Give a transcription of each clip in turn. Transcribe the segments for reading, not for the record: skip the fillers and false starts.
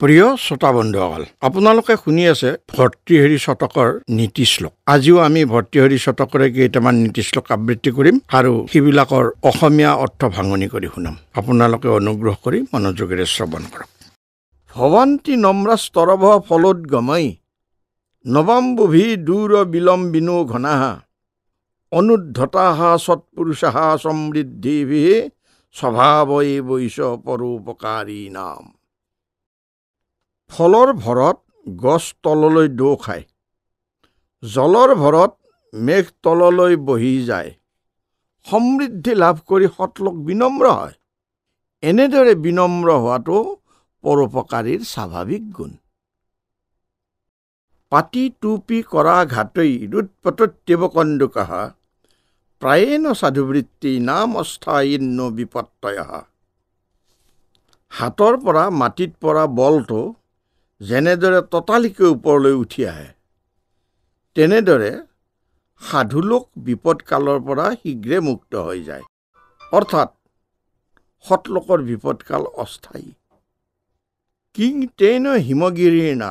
প্ৰিয় শ্ৰোতা বন্ধুসকল, আপোনালোকে শুনি আছে ভৰ্তৃহৰি শতকৰ নীতি শ্লোক। আজিও আমি ভৰ্তৃহৰি শতকৰে কেইটামান নীতি শ্লোক আবৃত্তি কৰিম আৰু সেইবিলাকৰ অসমীয়া অৰ্থ ভাঙনি কৰি শুনাম। আপোনালোকে অনুগ্ৰহ কৰি মনোযোগেৰে শ্ৰৱণ কৰক। ভৱন্তি নম্ৰাস্তৰভ ফলোদ্গমৈ নৱাম্বুভি দূৰ বিলম্বিনো ঘনাহা অনুদ্ধতাহ সৎপুৰুষাহ সমৃদ্ধিভি স্বভাৱৈ বৈশ পৰোপকাৰী নাম। ফলৰ ভৰত গছ তললৈ দৌ খায়, জলৰ ভৰত মেঘ তললৈ বহি যায়, সমৃদ্ধি লাভ কৰি সৎলোক বিনম্ৰ হয়। এনেদৰে বিনম্ৰ হোৱাটো পৰোপকাৰীৰ স্বাভাৱিক গুণ। পাতি টুপি কৰা ঘাটৈ ৰুৎপতত্যেব কন্দুকাহ প্ৰায়েণ সাধুবৃত্তি নাম অস্থায়ীন্ন বিপত্তয়ঃ। হাতৰ পৰা মাটিত পৰা বলটো যেনেদৰে ততালিকৈ ওপৰলৈ উঠি আহে, তেনেদৰে সাধুলোক বিপদকালৰ পৰা শীঘ্ৰে মুক্ত হৈ যায়। অৰ্থাৎ সৎলোকৰ বিপদকাল অস্থায়ী। কিং তেন হিমগিৰীৰ্ণা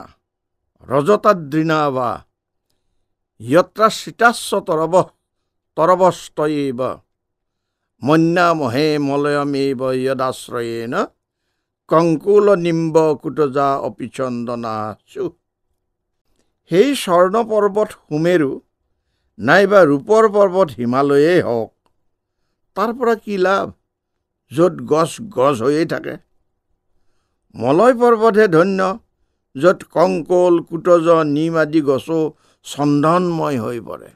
ৰজতাদ্ৰিণা বা যত্ৰাশ্ৰিতাস্য তৰৱস্তয়েব মন্যামহে মলয়মেব যদাশ্ৰয়েণ কংকুল নিম্ব কুটজা অপিচন্দনাচু। সেই স্বৰ্ণ পৰ্বত সুমেৰু নাইবা ৰূপৰ পৰ্বত হিমালয়েই হওক, তাৰ পৰা কি লাভ য'ত গছ গছ হৈয়ে থাকে। মলয় পৰ্বতহে ধন্য য'ত কংকল কুটজ নিম আদি গছো চন্দনময় হৈ পৰে।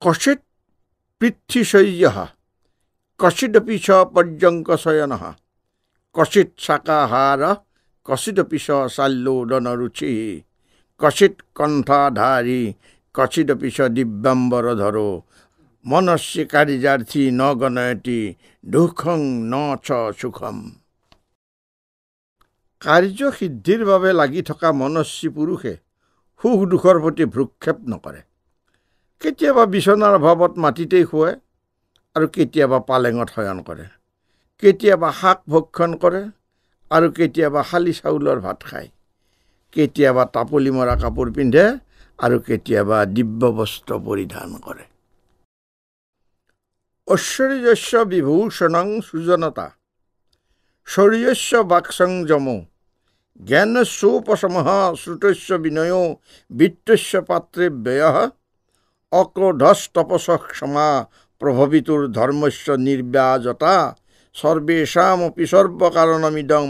কচিত পৃথ্বীশয়্যঃ কচিদপি চ পৰ্যঙ্ক শয়নঃ কচিত শাকাহাৰ কচিদপি চ শাল্যোদন ৰুচি কচিত কণ্ঠাধাৰী কচিদপি চ দিব্যাম্বৰধৰো মনস্যি কাৰ্যাৰ্থী ন গণয়তি দুঃখং ন চ সুখম। কাৰ্যসিদ্ধিৰ বাবে লাগি থকা মনস্বী পুৰুষে সুখ দুখৰ প্ৰতি ভ্ৰূক্ষেপ নকৰে। কেতিয়াবা বিচনাৰ অভাৱত মাটিতেই শুৱে আৰু কেতিয়াবা পালেঙত শয়ন কৰে, কেতিয়াবা শাক ভক্ষণ কৰে আৰু কেতিয়াবা শালি চাউলৰ ভাত খায়, কেতিয়াবা তাপলি মৰা কাপোৰ পিন্ধে আৰু কেতিয়াবা দিব্য বস্ত্ৰ পৰিধান কৰে। ঐশ্বৰ্যস্য বিভূষণং সুজনতা শৌৰ্যস্য বাক্সংযমো জ্ঞানস্যোপশমঃ শ্ৰুতস্য বিনয়ো বিত্তস্য পাত্ৰে ব্যয়ঃ অক্ৰোধস্তপসঃ ক্ষমা প্ৰভবিতুৰ ধৰ্মস্য নিৰ্ব্যাজতা সৰ্বেষামপি সৰ্বকাৰণমিদং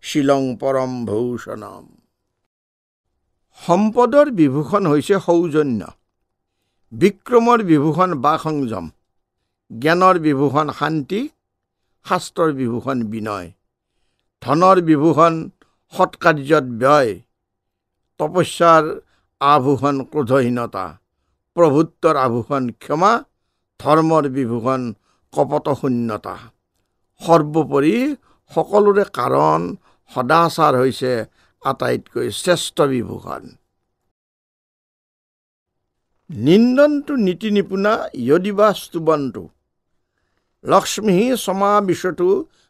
শিলং পৰম ভূষণম। সম্পদৰ বিভূষণ হৈছে সৌজন্য, বিক্ৰমৰ বিভূষণ বাকসংযম, জ্ঞানৰ বিভূষণ শান্তি, শাস্ত্ৰৰ বিভূষণ বিনয়, ধনৰ বিভূষণ সৎকাৰ্যত ব্যয়, তপস্যাৰ আভূষণ ক্ৰোধহীনতা, প্ৰভুত্বৰ আভূষণ ক্ষমা, ধৰ্মৰ বিভূষণ কপটশূন্যতা। সৰ্বোপৰি সকলোৰে কাৰণ সদাচাৰ হৈছে আটাইতকৈ শ্ৰেষ্ঠ বিভূষণ। নিন্দন্তু নীতি নিপুণা যদিবা স্তুবন্তু লক্ষ্মী সমাবিশতু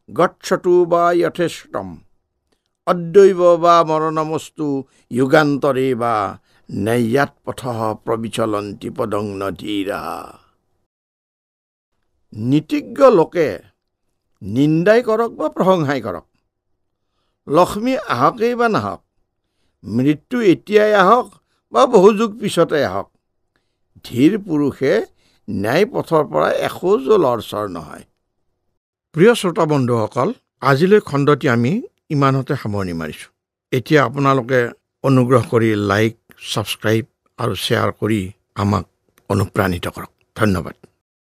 গচ্ছতু বা যথেষ্টম অদ্বৈব বা মৰণমস্তু যুগান্তৰে বা নৈয়াত পথঃ প্ৰবিচলন্তি পদং নধীৰা। নীতিজ্ঞ লোকে নিন্দাই কৰক বা প্ৰশংসাই কৰক, লক্ষ্মী আহকেই বা নাহক, মৃত্যু এতিয়াই আহক বা বহু যুগ পিছতে আহক, ধীৰ পুৰুষে ন্যায় পথৰ পৰা এখোজো লৰচৰ নহয়। প্ৰিয় শ্ৰোতা বন্ধুসকল, আজিলৈ খণ্ডটি আমি ইমানতে সামৰণি মাৰিছোঁ। এতিয়া আপোনালোকে অনুগ্ৰহ কৰি লাইক, ছাবস্ক্ৰাইব আৰু শ্বেয়াৰ কৰি আমাক অনুপ্ৰাণিত কৰক। ধন্যবাদ।